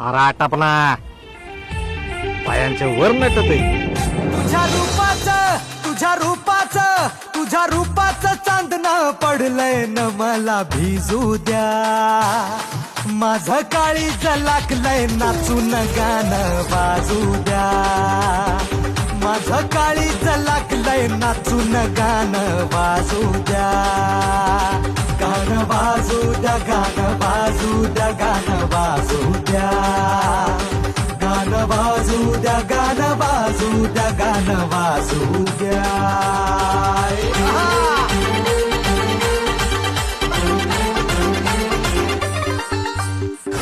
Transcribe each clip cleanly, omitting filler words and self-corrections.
अरे आटापना पायांच्या वर नटत तुझ्या रूपाचं चांदणं पडलंय न मला भिजू द्या. माझं काळीज लागलंय नाचून गाणं वाजू द्या. माझं काळीज लागलंय नाचून गाणं वाजू द्या. गाणं वाजू द्या, गाणं वाजू द्या, गाणं वाजू द्या. गाणं वाजू द्या, गाणं वाजू द्या, गाणं वाजू द्या.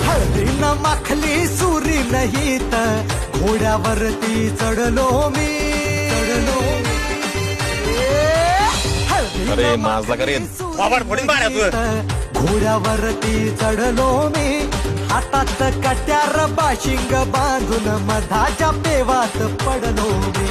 हळदीनं माखली सुरी नाही तर घोड्यावरती चढलो मी. अरे माझला करे घोड्यावरती चढलो मी. हातात कट्यार बाशिंग बांधून मधाच्या पेवात पडलो मी.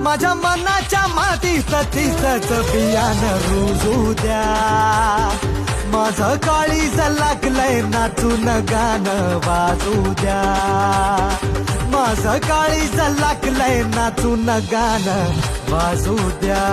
माझ्या मनाच्या मातीत तिसच बियाणं रुजू द्या. माझं काळीज लागलंय नाचून गाणं वाजू द्या. माझं काळीज लागलंय नाचून गाणं वाजू द्या.